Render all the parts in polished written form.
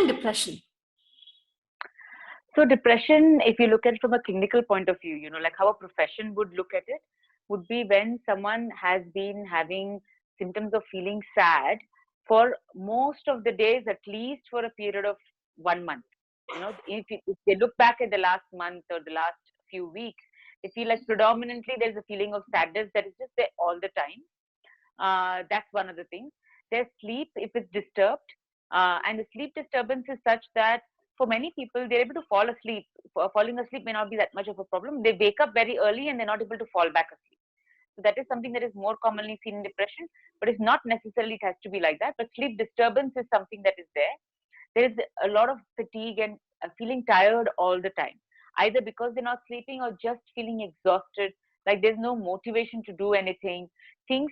depression? So depression, if you look at it from a clinical point of view, like how a profession would look at it, would be when someone has been having symptoms of feeling sad for most of the days, at least for a period of 1 month. If they look back at the last month or the last few weeks, they feel like predominantly there's a feeling of sadness that is just there all the time. That's one of the things. Their sleep, if it's disturbed, and the sleep disturbance is such that for many people, they're able to fall asleep. Falling asleep may not be that much of a problem. They wake up very early and they're not able to fall back asleep. So that is something that is more commonly seen in depression, but it's not necessarily it has to be like that. But sleep disturbance is something that is there. There is a lot of fatigue and feeling tired all the time, either because they're not sleeping or just feeling exhausted, like there's no motivation to do anything. Things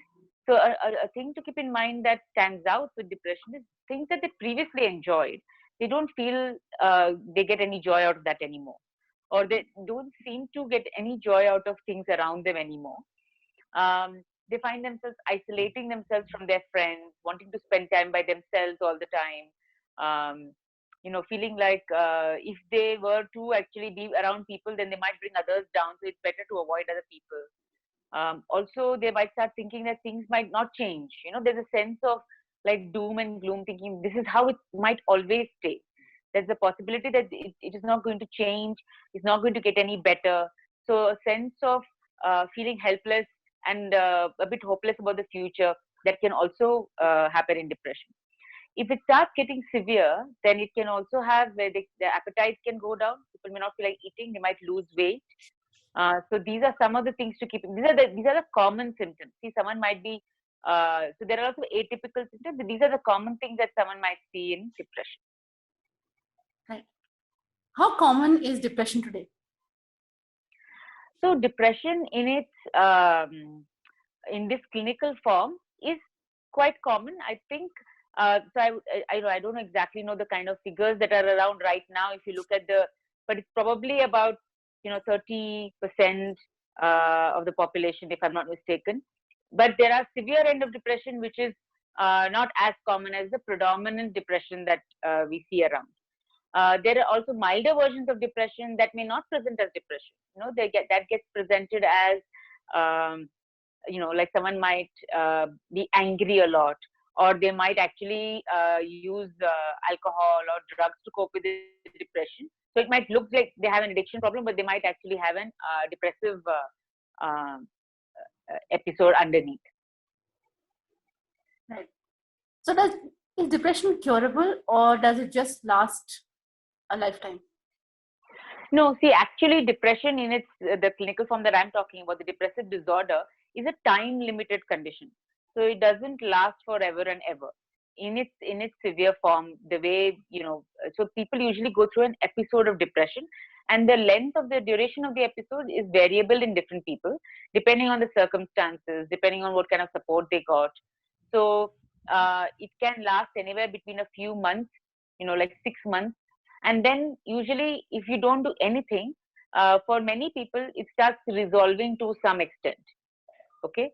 so a thing to keep in mind that stands out with depression is things that they previously enjoyed. They don't feel they get any joy out of that anymore, or they don't seem to get any joy out of things around them anymore. They find themselves isolating themselves from their friends, wanting to spend time by themselves all the time. Feeling like if they were to actually be around people, then they might bring others down. So it's better to avoid other people. Also, they might start thinking that things might not change. There's a sense of like doom and gloom, thinking this is how it might always stay. There's a possibility that it is not going to change. It's not going to get any better. So a sense of feeling helpless and a bit hopeless about the future, that can also happen in depression. If it starts getting severe, then it can also have where the appetite can go down. People may not feel like eating. They might lose weight. So these are some of the things to keep. These are the common symptoms. See, someone might be. So there are also atypical symptoms. But these are the common things that someone might see in depression. Right. How common is depression today? So depression in its in this clinical form is quite common. I think. I don't exactly know the kind of figures that are around right now. If you look at but it's probably about 30% of the population, if I'm not mistaken. But there are severe end of depression, which is not as common as the predominant depression that we see around. There are also milder versions of depression that may not present as depression. That gets presented as like someone might be angry a lot, or they might actually use alcohol or drugs to cope with the depression. So it might look like they have an addiction problem, but they might actually have an depressive episode underneath. Right. So is depression curable, or does it just last a lifetime? No, see, actually, depression in its the clinical form that I'm talking about, the depressive disorder, is a time-limited condition. So it doesn't last forever and ever. In its severe form, the way so people usually go through an episode of depression, and the length of the duration of the episode is variable in different people, depending on the circumstances, depending on what kind of support they got. So it can last anywhere between a few months, like 6 months. And then usually if you don't do anything, for many people, it starts resolving to some extent. Okay.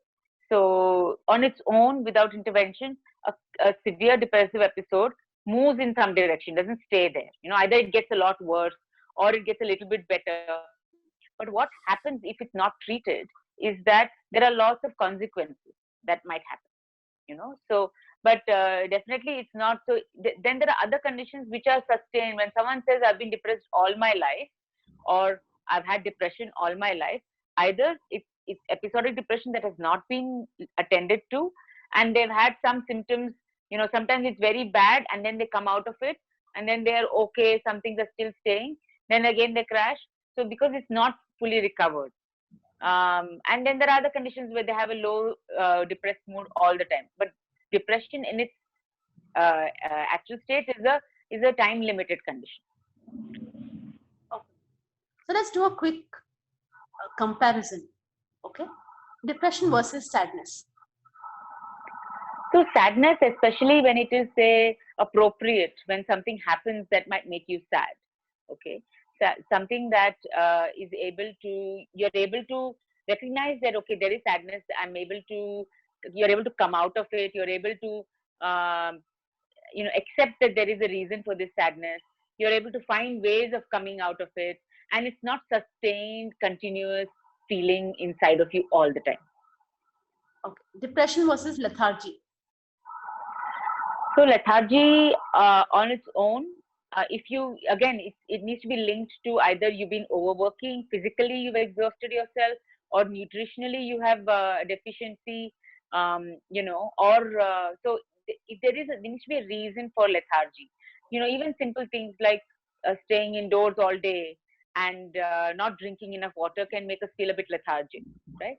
So on its own, without intervention, a severe depressive episode moves in some direction, doesn't stay there. Either it gets a lot worse or it gets a little bit better. But what happens if it's not treated is that there are lots of consequences that might happen. So but definitely it's not. So then there are other conditions which are sustained. When someone says I've been depressed all my life, or I've had depression all my life, either it's episodic depression that has not been attended to, and they've had some symptoms. Sometimes it's very bad and then they come out of it, and then they're okay, some things are still staying, then again they crash. So because it's not fully recovered. And then there are other conditions where they have a low depressed mood all the time. But depression in its actual state is a time limited condition. Okay. So let's do a quick comparison. Okay, depression versus sadness. So sadness, especially when it is say appropriate, when something happens that might make you sad. Okay, so something that you're able to recognize that okay, there is sadness. You're able to come out of it. You're able to accept that there is a reason for this sadness. You're able to find ways of coming out of it, and it's not sustained, continuous feeling inside of you all the time. Okay. Depression versus lethargy. So lethargy on its own, if you, again, it needs to be linked to either you've been overworking, physically you've exhausted yourself, or nutritionally you have a deficiency, or so if there needs to be a reason for lethargy. Even simple things like staying indoors all day and not drinking enough water can make us feel a bit lethargic, right?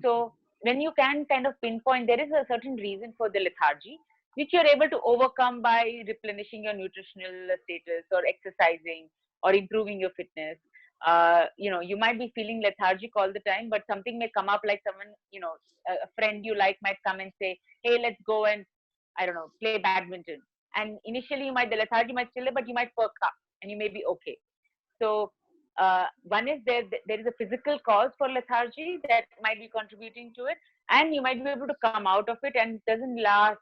So when you can kind of pinpoint, there is a certain reason for the lethargy, which you're able to overcome by replenishing your nutritional status or exercising or improving your fitness. You might be feeling lethargic all the time, but something may come up, like someone, a friend you like might come and say, hey, let's go and, I don't know, play badminton. And initially the lethargy might still there, but you might perk up and you may be okay. So one is there is a physical cause for lethargy that might be contributing to it, and you might be able to come out of it, and it doesn't last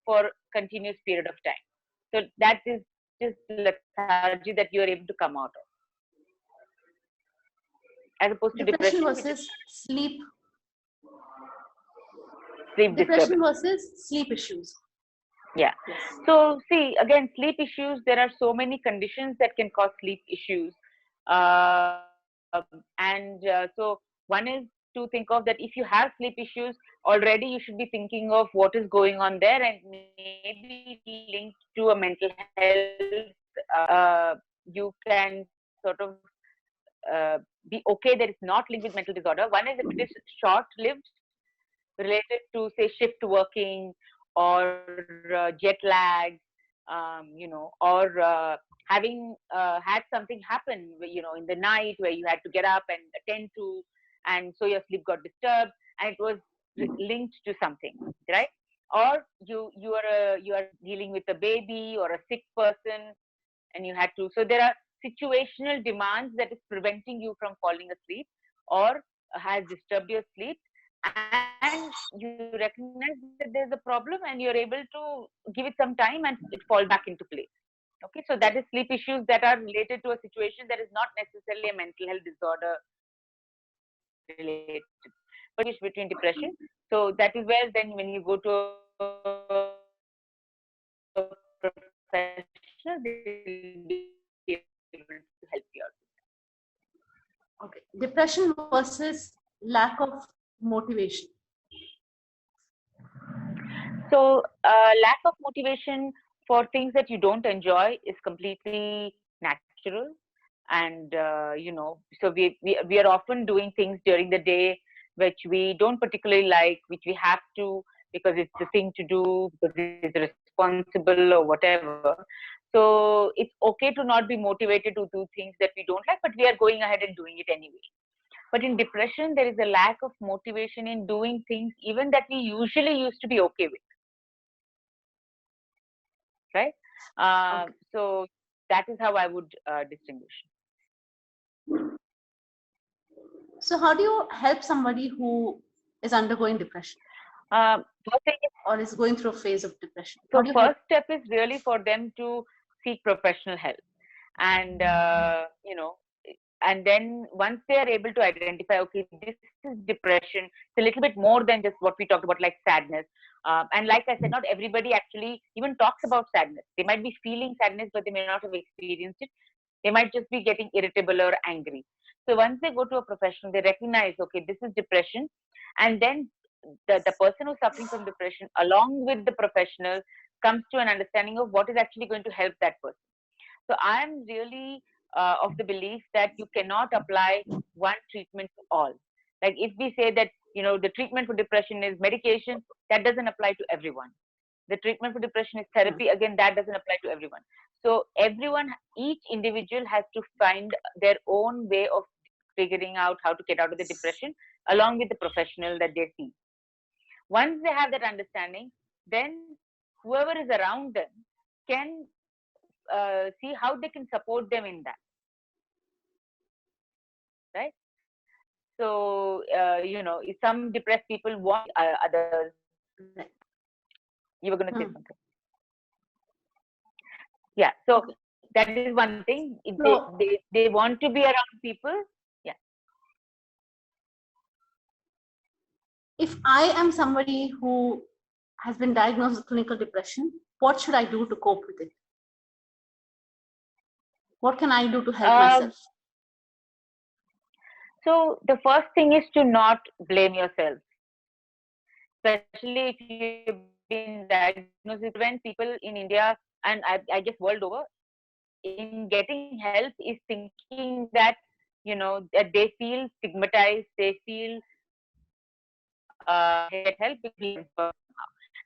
for continuous period of time. So that is just lethargy that you are able to come out of, as opposed to Depression depression, versus sleep. sleep Depression disturbance. versus sleep issues. Yeah. Yes. So see, again, sleep issues, there are so many conditions that can cause sleep issues. So one is to think of that if you have sleep issues already, you should be thinking of what is going on there, and maybe linked to a mental health. You can sort of be okay that it's not linked with mental disorder. One is if it is short-lived, related to, say, shift working or jet lag, or having had something happen, in the night where you had to get up and attend to, and so your sleep got disturbed, and it was linked to something, right? Or you are dealing with a baby or a sick person, and you had to. So there are situational demands that is preventing you from falling asleep, or has disturbed your sleep, and you recognize that there's a problem, and you're able to give it some time and it fall back into place. Okay, so that is sleep issues that are related to a situation that is not necessarily a mental health disorder related, but it's between depression. So that is where then when you go to a professional, they'll be able to help you out. Okay. Depression versus lack of motivation. So lack of motivation for things that you don't enjoy is completely natural, and so we are often doing things during the day which we don't particularly like, which we have to because it's the thing to do, because it's responsible or whatever. So it's okay to not be motivated to do things that we don't like, but we are going ahead and doing it anyway. But in depression, there is a lack of motivation in doing things even that we usually used to be okay with, right? Okay. So that is how I would distinguish. So how do you help somebody who is undergoing depression First thing is, or is going through a phase of depression? so How do you first help? step is really for them to seek professional help, and and then once they are able to identify, okay, this is depression, it's a little bit more than just what we talked about, like sadness. And like I said, not everybody actually even talks about sadness. They might be feeling sadness, but they may not have experienced it. They might just be getting irritable or angry. So once they go to a professional, they recognize, okay, this is depression. And then the person who's suffering from depression, along with the professional, comes to an understanding of what is actually going to help that person. So I'm really of the belief that you cannot apply one treatment to all. Like if we say that, the treatment for depression is medication, that doesn't apply to everyone. The treatment for depression is therapy, again, that doesn't apply to everyone. So each individual has to find their own way of figuring out how to get out of the depression, along with the professional that they see. Once they have that understanding, then whoever is around them can see how they can support them in that, right? So if some depressed people want others, you were going to say something. Yeah, so Okay. that is one thing. If So- they want to be around people. Yeah. If I am somebody who has been diagnosed with clinical depression, what should I do to cope with it? What can I do to help myself? So the first thing is to not blame yourself, especially if you've been diagnosed with, when people in India and I guess world over, in getting help is thinking that, you know, that they feel stigmatized, they feel get help because,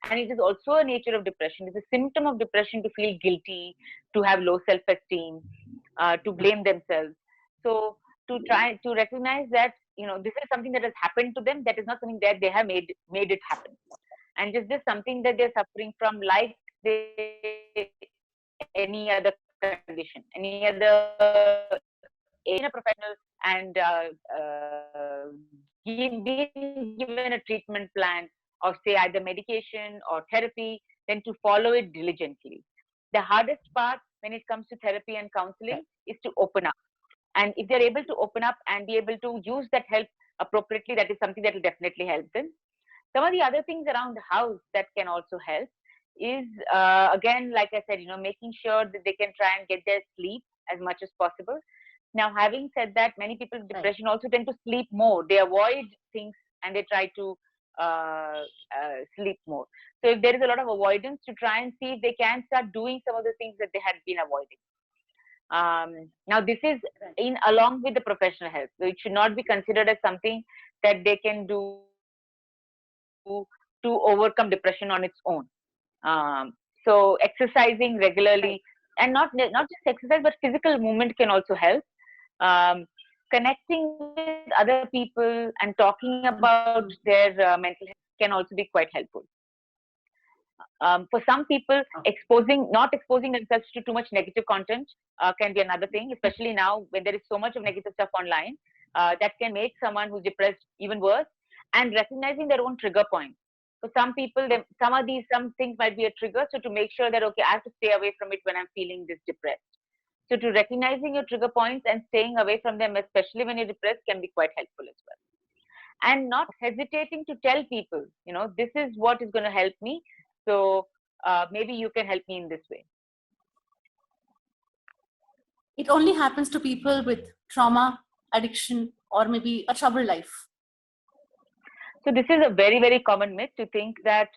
and it is also a nature of depression. It's a symptom of depression to feel guilty, to have low self-esteem, to blame themselves. So to try to recognize that, you know, this is something that has happened to them, that is not something that they have made it happen, and just something that they're suffering from, like they any other condition, any other in a professional, and being given a treatment plan of, say, either medication or therapy, then to follow it diligently. The hardest part when it comes to therapy and counseling is to open up. And if they're able to open up and be able to use that help appropriately, that is something that will definitely help them. Some of the other things around the house that can also help is, again, like I said, you know, making sure that they can try and get their sleep as much as possible. Now, having said that, many people with depression also tend to sleep more. They avoid things and they try to sleep more. So if there is a lot of avoidance, to try and see if they can start doing some of the things that they had been avoiding. Now, this is in along with the professional help. So it should not be considered as something that they can do to overcome depression on its own. So exercising regularly, and not just exercise, but physical movement can also help. Um, Connecting with other people and talking about their mental health can also be quite helpful. For some people, not exposing themselves to too much negative content can be another thing, especially now when there is so much of negative stuff online that can make someone who's depressed even worse. And recognizing their own trigger points. For some people, some things might be a trigger. So to make sure that, okay, I have to stay away from it when I'm feeling this depressed. So to recognizing your trigger points and staying away from them, especially when you're depressed, can be quite helpful as well. And not hesitating to tell people, you know, this is what is going to help me. So maybe you can help me in this way. It only happens to people with trauma, addiction, or maybe a troubled life. So this is a very, very common myth, to think that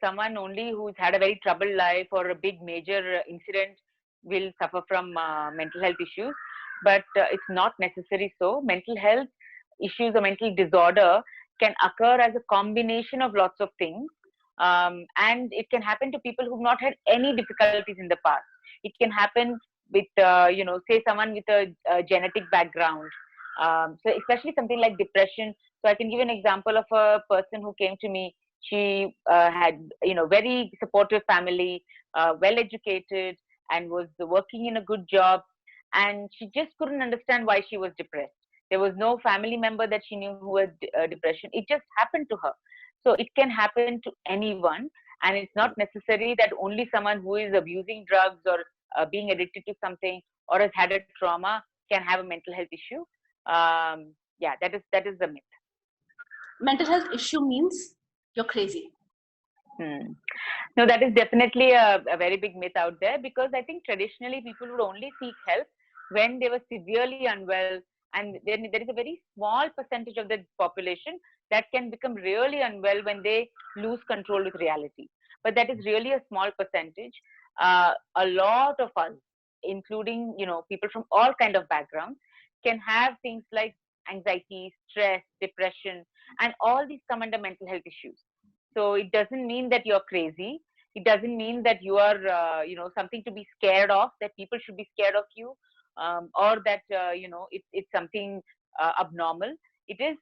someone only who's had a very troubled life or a big major incident will suffer from mental health issues. But it's not necessary so. Mental health issues or mental disorder can occur as a combination of lots of things. And it can happen to people who've not had any difficulties in the past. It can happen with, say someone with a genetic background. So especially something like depression. So I can give an example of a person who came to me. She had, very supportive family, well educated, and was working in a good job. And she just couldn't understand why she was depressed. There was no family member that she knew who had depression. It just happened to her. So it can happen to anyone. And it's not necessary that only someone who is abusing drugs or being addicted to something or has had a trauma can have a mental health issue. Yeah, that is the myth. Mental health issue means you're crazy. No, that is definitely a very big myth out there, because I think traditionally people would only seek help when they were severely unwell, and then there is a very small percentage of the population that can become really unwell when they lose control with reality. But that is really a small percentage. A lot of us, including people from all kind of backgrounds, can have things like anxiety, stress, depression, and all these come under mental health issues. So it doesn't mean that you're crazy. It doesn't mean that you are, something to be scared of, that people should be scared of you, or that, it's something abnormal. It is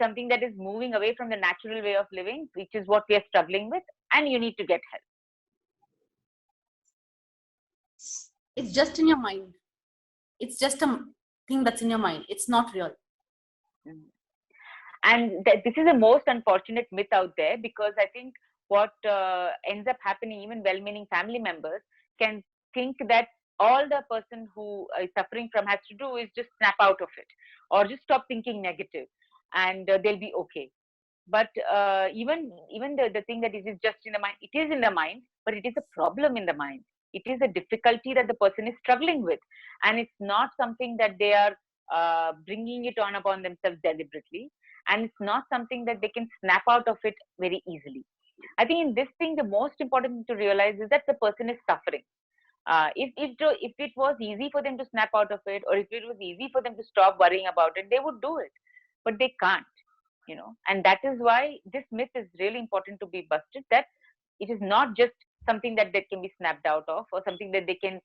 something that is moving away from the natural way of living, which is what we are struggling with, and you need to get help. It's just in your mind. It's just a thing that's in your mind. It's not real. And this is the most unfortunate myth out there, because I think what ends up happening, even well-meaning family members can think that all the person who is suffering from has to do is just snap out of it or just stop thinking negative, and they'll be okay. But even the thing that is just in the mind, it is in the mind, but it is a problem in the mind. It is a difficulty that the person is struggling with, and it's not something that they are bringing it on upon themselves deliberately, and it's not something that they can snap out of it very easily. I think in this thing, the most important thing to realize is that the person is suffering. If it was easy for them to snap out of it, or if it was easy for them to stop worrying about it, they would do it, but they can't. And that is why this myth is really important to be busted, that it is not just something that they can be snapped out of, or something that they can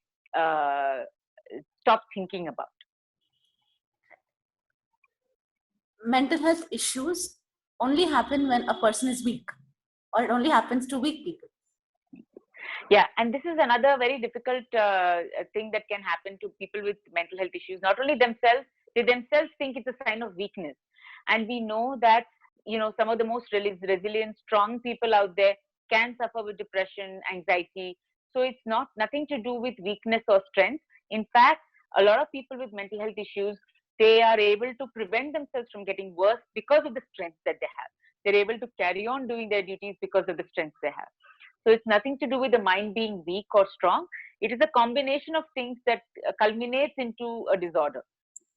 stop thinking about. Mental health issues only happen when a person is weak, or it only happens to weak people. Yeah, and this is another very difficult thing that can happen to people with mental health issues. Not only themselves, they themselves think it's a sign of weakness. And we know that, some of the most resilient, strong people out there can suffer with depression, anxiety. So it's nothing to do with weakness or strength. In fact, a lot of people with mental health issues, they are able to prevent themselves from getting worse because of the strength that they have. They're able to carry on doing their duties because of the strength they have. So it's nothing to do with the mind being weak or strong. It is a combination of things that culminates into a disorder.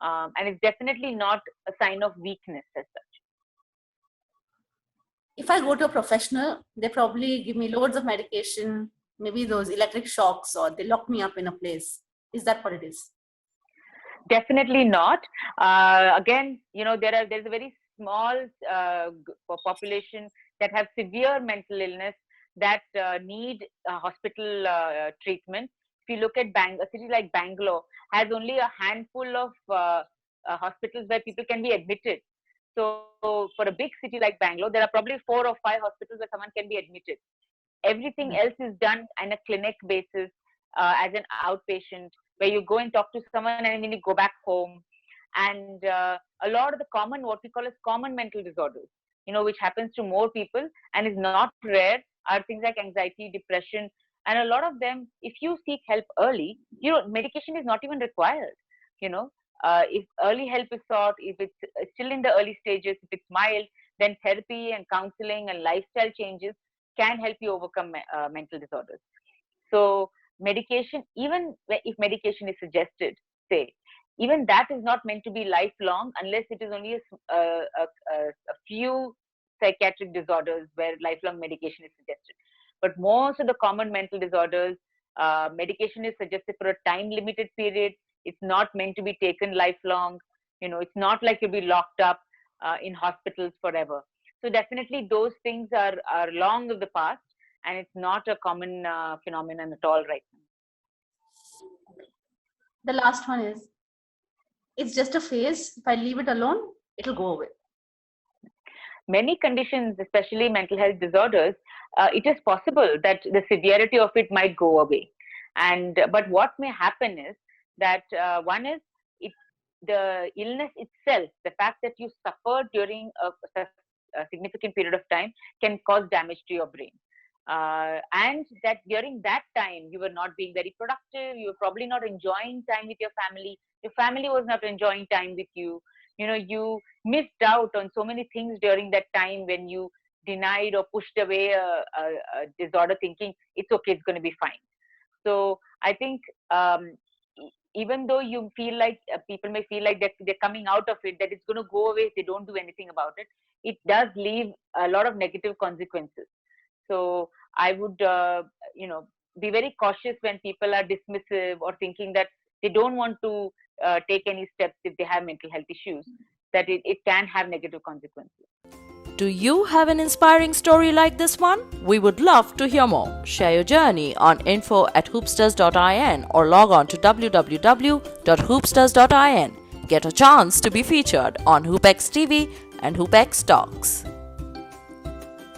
And it's definitely not a sign of weakness as such. If I go to a professional, they probably give me loads of medication, maybe those electric shocks, or they lock me up in a place. Is that what it is? Definitely not. Again, there's a very small population that have severe mental illness that need hospital treatment. If you look at a city like Bangalore has only a handful of hospitals where people can be admitted. So for a big city like Bangalore, there are probably 4 or 5 hospitals where someone can be admitted. Everything else is done on a clinic basis, as an outpatient, where you go and talk to someone and then you go back home. And a lot of the what we call as common mental disorders, which happens to more people and is not rare, are things like anxiety, depression. And a lot of them, if you seek help early, medication is not even required. If early help is sought, if it's still in the early stages, if it's mild, then therapy and counseling and lifestyle changes can help you overcome mental disorders. So medication, even if medication is suggested, say, even that is not meant to be lifelong unless it is only a few psychiatric disorders where lifelong medication is suggested. But most of the common mental disorders, medication is suggested for a time-limited period. It's not meant to be taken lifelong. It's not like you'll be locked up in hospitals forever. So definitely those things are long of the past, and it's not a common phenomenon at all right now. The last one is, it's just a phase. If I leave it alone, it'll go away. Many conditions, especially mental health disorders, it is possible that the severity of it might go away. But what may happen is that one is the illness itself, the fact that you suffered during a significant period of time can cause damage to your brain. And that during that time, you were not being very productive. You were probably not enjoying time with your family. Your family was not enjoying time with you. You missed out on so many things during that time when you denied or pushed away a disorder, thinking it's okay, it's going to be fine. So I think even though you feel like people may feel like that they're coming out of it, that it's going to go away if they don't do anything about it, it does leave a lot of negative consequences. So I would, be very cautious when people are dismissive or thinking that they don't want to take any steps if they have mental health issues, that it can have negative consequences. Do you have an inspiring story like this one? We would love to hear more. Share your journey on info@hoopsters.in or log on to www.hoopsters.in. Get a chance to be featured on HoopX TV and HoopX Talks.